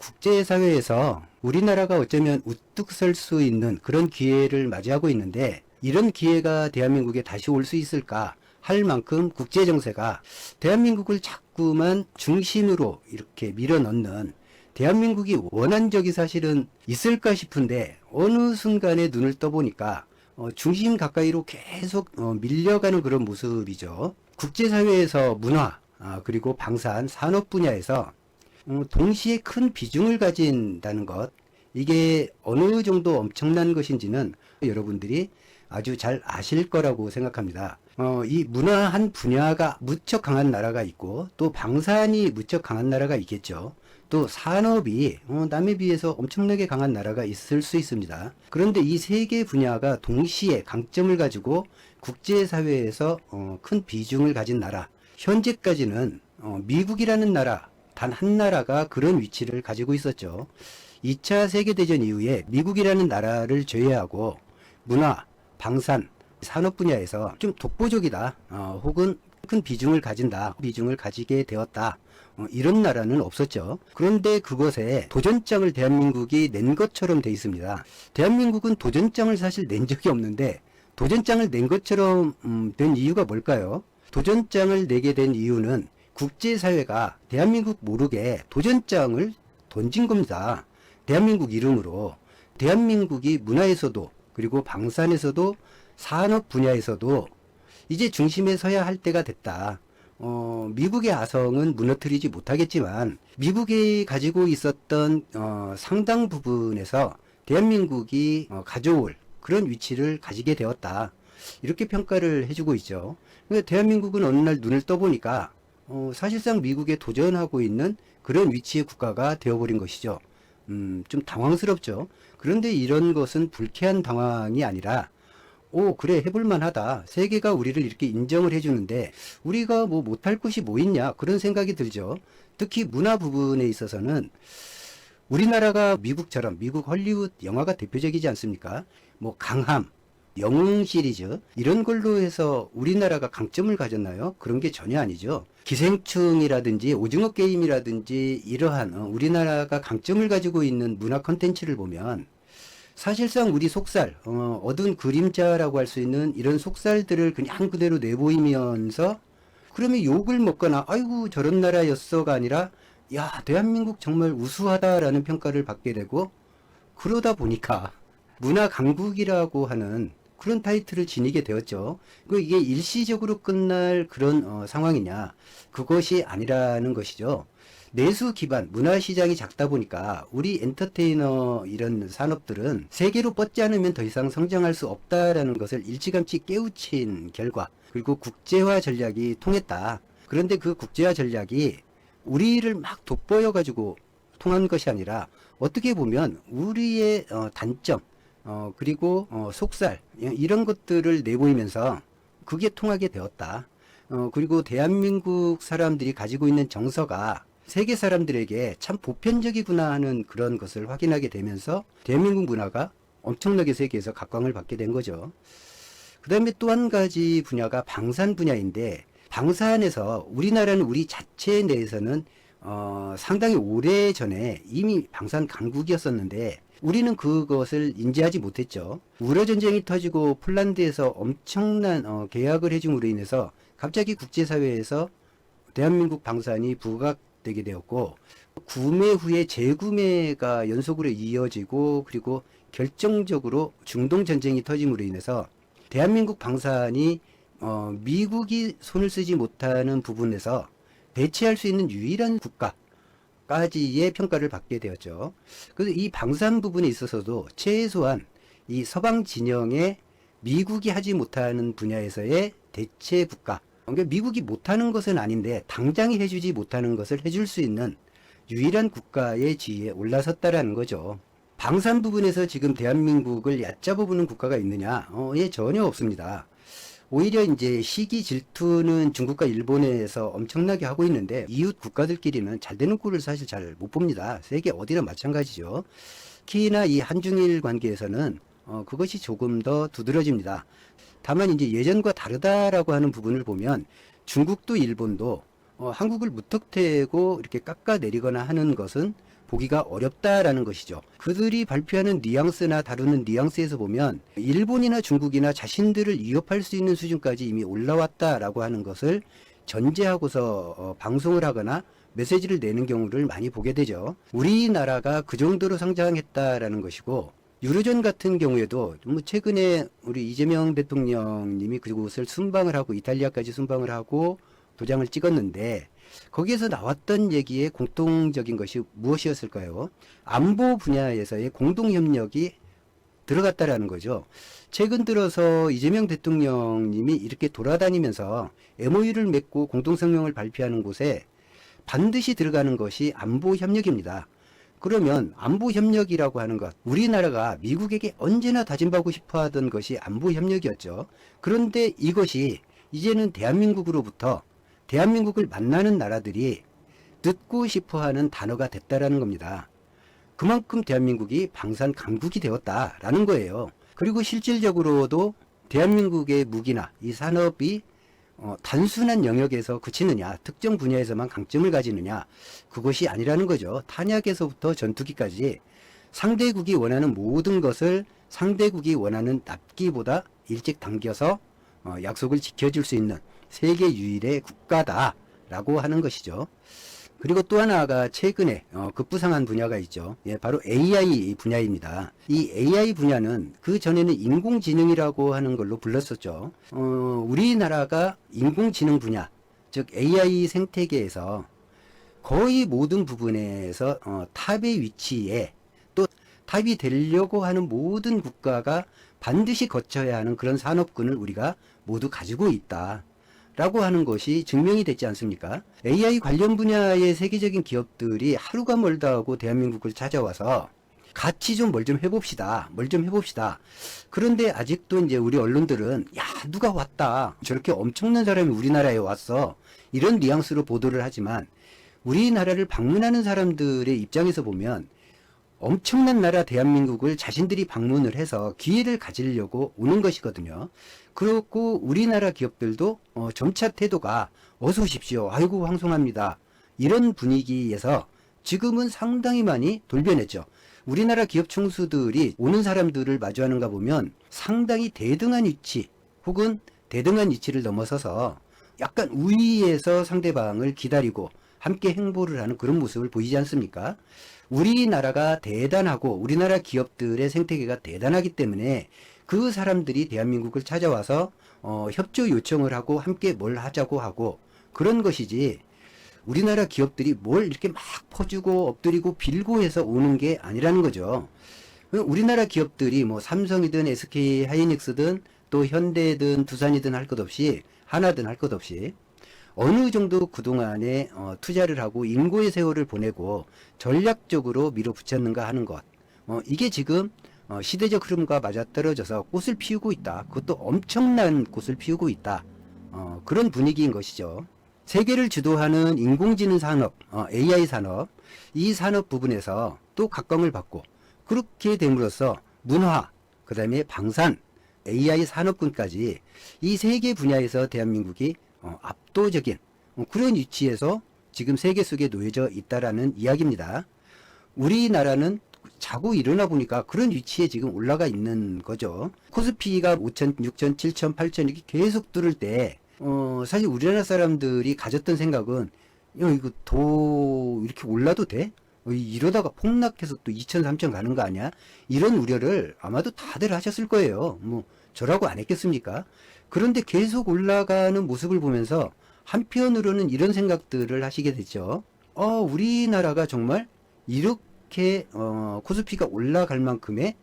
국제사회에서 우리나라가 어쩌면 우뚝 설 수 있는 그런 기회를 맞이하고 있는데, 이런 기회가 대한민국에 다시 올 수 있을까 할 만큼 국제정세가 대한민국을 자꾸만 중심으로 이렇게 밀어넣는, 대한민국이 원한 적이 사실은 있을까 싶은데 어느 순간에 눈을 떠보니까 중심 가까이로 계속 밀려가는 그런 모습이죠. 국제사회에서 문화, 그리고 방산, 산업 분야에서 동시에 큰 비중을 가진다는 것, 이게 어느 정도 엄청난 것인지는 여러분들이 아주 잘 아실 거라고 생각합니다. 이 문화 한 분야가 무척 강한 나라가 있고, 또 방산이 무척 강한 나라가 있겠죠. 또 산업이 남에 비해서 엄청나게 강한 나라가 있을 수 있습니다. 그런데 이 세 개 분야가 동시에 강점을 가지고 국제사회에서 큰 비중을 가진 나라, 현재까지는 미국이라는 나라 단 한 나라가 그런 위치를 가지고 있었죠. 2차 세계대전 이후에 미국이라는 나라를 제외하고 문화, 방산, 산업 분야에서 좀 독보적이다, 혹은 큰 비중을 가진다, 비중을 가지게 되었다, 이런 나라는 없었죠. 그런데 그것에 도전장을 대한민국이 낸 것처럼 돼 있습니다. 대한민국은 도전장을 사실 낸 적이 없는데 도전장을 낸 것처럼 된 이유가 뭘까요? 도전장을 내게 된 이유는 국제사회가 대한민국 모르게 도전장을 던진 겁니다. 대한민국 이름으로. 대한민국이 문화에서도, 그리고 방산에서도, 산업 분야에서도 이제 중심에 서야 할 때가 됐다. 미국의 아성은 무너뜨리지 못하겠지만 미국이 가지고 있었던 상당 부분에서 대한민국이 가져올 그런 위치를 가지게 되었다, 이렇게 평가를 해주고 있죠. 그러니까 대한민국은 어느 날 눈을 떠보니까 사실상 미국에 도전하고 있는 그런 위치의 국가가 되어버린 것이죠. 좀 당황스럽죠. 그런데 이런 것은 불쾌한 당황이 아니라, 그래, 해볼만 하다. 세계가 우리를 이렇게 인정을 해주는데 우리가 뭐 못할 것이 뭐 있냐, 그런 생각이 들죠. 특히 문화 부분에 있어서는 우리나라가 미국처럼, 미국 헐리우드 영화가 대표적이지 않습니까? 뭐 강함, 영웅 시리즈 이런 걸로 해서 우리나라가 강점을 가졌나요? 그런 게 전혀 아니죠. 기생충이라든지 오징어 게임이라든지 이러한 우리나라가 강점을 가지고 있는 문화 컨텐츠를 보면 사실상 우리 속살, 어두운 그림자라고 할 수 있는 이런 속살들을 그냥 그대로 내보이면서, 그러면 욕을 먹거나 아이고 저런 나라였어가 아니라 야, 대한민국 정말 우수하다라는 평가를 받게 되고, 그러다 보니까 문화 강국이라고 하는 그런 타이틀을 지니게 되었죠. 이게 일시적으로 끝날 그런 상황이냐? 그것이 아니라는 것이죠. 내수 기반 문화 시장이 작다 보니까 우리 엔터테이너 이런 산업들은 세계로 뻗지 않으면 더 이상 성장할 수 없다라는 것을 일찌감치 깨우친 결과, 그리고 국제화 전략이 통했다. 그런데 그 국제화 전략이 우리를 막 돋보여 가지고 통한 것이 아니라 어떻게 보면 우리의 단점, 그리고 속살 이런 것들을 내보이면서 그게 통하게 되었다. 그리고 대한민국 사람들이 가지고 있는 정서가 세계 사람들에게 참 보편적이구나 하는 그런 것을 확인하게 되면서 대한민국 문화가 엄청나게 세계에서 각광을 받게 된 거죠. 그 다음에 또 한 가지 분야가 방산 분야인데, 방산에서 우리나라는 우리 자체 내에서는 상당히 오래 전에 이미 방산 강국이었었는데 우리는 그것을 인지하지 못했죠. 우려전쟁이 터지고 폴란드에서 엄청난 계약을 해줌으로 인해서 갑자기 국제사회에서 대한민국 방산이 부각되게 되었고, 구매 후에 재구매가 연속으로 이어지고, 그리고 결정적으로 중동전쟁이 터짐으로 인해서 대한민국 방산이 미국이 손을 쓰지 못하는 부분에서 대체할 수 있는 유일한 국가까지의 평가를 받게 되었죠. 그래서 이 방산 부분에 있어서도 최소한 이 서방 진영의 미국이 하지 못하는 분야에서의 대체 국가, 그러니까 미국이 못하는 것은 아닌데 당장이 해주지 못하는 것을 해줄 수 있는 유일한 국가의 지위에 올라섰다라는 거죠. 방산 부분에서 지금 대한민국을 얕잡아보는 국가가 있느냐? 예, 전혀 없습니다. 오히려 이제 시기 질투는 중국과 일본에서 엄청나게 하고 있는데 이웃 국가들끼리는 잘 되는 꼴을 사실 잘 못 봅니다. 세계 어디나 마찬가지죠. 특히나 이 한중일 관계에서는 그것이 조금 더 두드러집니다. 다만 이제 예전과 다르다라고 하는 부분을 보면 중국도 일본도 한국을 무턱대고 이렇게 깎아내리거나 하는 것은 보기가 어렵다라는 것이죠. 그들이 발표하는 뉘앙스나 다루는 뉘앙스에서 보면 일본이나 중국이나 자신들을 위협할 수 있는 수준까지 이미 올라왔다라고 하는 것을 전제하고서 방송을 하거나 메시지를 내는 경우를 많이 보게 되죠. 우리나라가 그 정도로 성장했다라는 것이고, 유로존 같은 경우에도 뭐 최근에 우리 이재명 대통령님이 그곳을 순방을 하고 이탈리아까지 순방을 하고 도장을 찍었는데, 거기에서 나왔던 얘기의 공통적인 것이 무엇이었을까요? 안보 분야에서의 공동협력이 들어갔다라는 거죠. 최근 들어서 이재명 대통령님이 이렇게 돌아다니면서 MOU를 맺고 공동성명을 발표하는 곳에 반드시 들어가는 것이 안보협력입니다. 그러면 안보협력이라고 하는 것, 우리나라가 미국에게 언제나 다짐하고 싶어 하던 것이 안보협력이었죠. 그런데 이것이 이제는 대한민국으로부터 대한민국을 만나는 나라들이 듣고 싶어하는 단어가 됐다라는 겁니다. 그만큼 대한민국이 방산 강국이 되었다라는 거예요. 그리고 실질적으로도 대한민국의 무기나 이 산업이 단순한 영역에서 그치느냐, 특정 분야에서만 강점을 가지느냐, 그것이 아니라는 거죠. 탄약에서부터 전투기까지 상대국이 원하는 모든 것을 상대국이 원하는 납기보다 일찍 당겨서 약속을 지켜줄 수 있는 세계 유일의 국가다라고 하는 것이죠. 그리고 또 하나가 최근에 급부상한 분야가 있죠. 예, 바로 AI 분야입니다. 이 AI 분야는 그 전에는 인공지능이라고 하는 걸로 불렀었죠. 우리나라가 인공지능 분야, 즉 AI 생태계에서 거의 모든 부분에서 탑의 위치에, 또 탑이 되려고 하는 모든 국가가 반드시 거쳐야 하는 그런 산업군을 우리가 모두 가지고 있다 라고 하는 것이 증명이 됐지 않습니까? AI 관련 분야의 세계적인 기업들이 하루가 멀다 하고 대한민국을 찾아와서 같이 좀 뭘 좀 해봅시다. 뭘 좀 해봅시다. 그런데 아직도 이제 우리 언론들은 야, 누가 왔다. 저렇게 엄청난 사람이 우리나라에 왔어. 이런 뉘앙스로 보도를 하지만 우리나라를 방문하는 사람들의 입장에서 보면 엄청난 나라 대한민국을 자신들이 방문을 해서 기회를 가지려고 오는 것이거든요. 그렇고 우리나라 기업들도 점차 태도가 어서 오십시오. 아이고 황송합니다. 이런 분위기에서 지금은 상당히 많이 돌변했죠. 우리나라 기업 총수들이 오는 사람들을 마주하는가 보면 상당히 대등한 위치 혹은 대등한 위치를 넘어서서 약간 우위에서 상대방을 기다리고 함께 행보를 하는 그런 모습을 보이지 않습니까? 우리나라가 대단하고 우리나라 기업들의 생태계가 대단하기 때문에 그 사람들이 대한민국을 찾아와서 협조 요청을 하고 함께 뭘 하자고 하고 그런 것이지, 우리나라 기업들이 뭘 이렇게 막 퍼주고 엎드리고 빌고 해서 오는 게 아니라는 거죠. 우리나라 기업들이 뭐 삼성이든 SK 하이닉스든 또 현대든 두산이든 할 것 없이, 하나든 할 것 없이 어느 정도 그동안에 투자를 하고 인고의 세월을 보내고 전략적으로 밀어붙였는가 하는 것, 이게 지금 시대적 흐름과 맞아떨어져서 꽃을 피우고 있다. 그것도 엄청난 꽃을 피우고 있다. 그런 분위기인 것이죠. 세계를 주도하는 인공지능 산업, AI 산업, 이 산업 부분에서 또 각광을 받고, 그렇게 됨으로써 문화, 그 다음에 방산, AI 산업군까지 이 세 개 분야에서 대한민국이 압도적인 그런 위치에서 지금 세계 속에 놓여져 있다라는 이야기입니다. 우리나라는 자고 일어나 보니까 그런 위치에 지금 올라가 있는 거죠. 코스피가 5천, 6천, 7천, 8천 이렇게 계속 뚫을 때 사실 우리나라 사람들이 가졌던 생각은 이거 더 이렇게 올라도 돼? 이러다가 폭락해서 또 2천, 3천 가는 거 아니야? 이런 우려를 아마도 다들 하셨을 거예요. 뭐 저라고 안 했겠습니까? 그런데 계속 올라가는 모습을 보면서 한편으로는 이런 생각들을 하시게 됐죠. 우리나라가 정말 이렇게 코스피가 올라갈 만큼의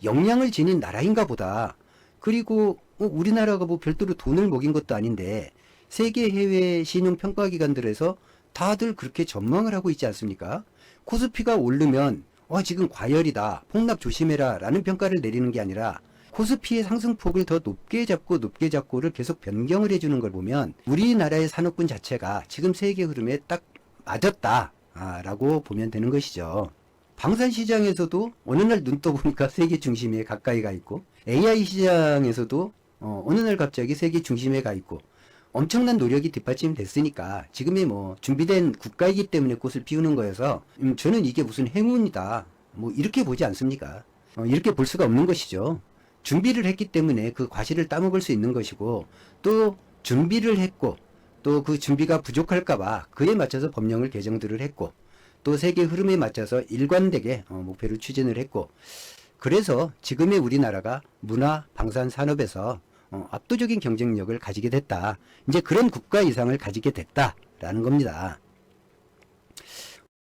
역량을 지닌 나라인가 보다. 그리고 우리나라가 뭐 별도로 돈을 먹인 것도 아닌데 세계 해외 신용평가기관들에서 다들 그렇게 전망을 하고 있지 않습니까? 코스피가 오르면 지금 과열이다, 폭락 조심해라 라는 평가를 내리는 게 아니라 코스피의 상승폭을 더 높게 잡고를 계속 변경을 해주는 걸 보면 우리나라의 산업군 자체가 지금 세계 흐름에 딱 맞았다 라고 보면 되는 것이죠. 방산 시장에서도 어느 날 눈 떠보니까 세계 중심에 가까이 가 있고, AI 시장에서도 어느 날 갑자기 세계 중심에 가 있고, 엄청난 노력이 뒷받침됐으니까 지금이 뭐 준비된 국가이기 때문에 꽃을 피우는 거여서 저는 이게 무슨 행운이다 뭐 이렇게 보지 않습니까? 이렇게 볼 수가 없는 것이죠. 준비를 했기 때문에 그 과실을 따먹을 수 있는 것이고, 또 준비를 했고 또 그 준비가 부족할까봐 그에 맞춰서 법령을 개정들을 했고, 또 세계 흐름에 맞춰서 일관되게 목표를 추진을 했고, 그래서 지금의 우리나라가 문화 방산 산업에서 압도적인 경쟁력을 가지게 됐다. 이제 그런 국가 이상을 가지게 됐다라는 겁니다.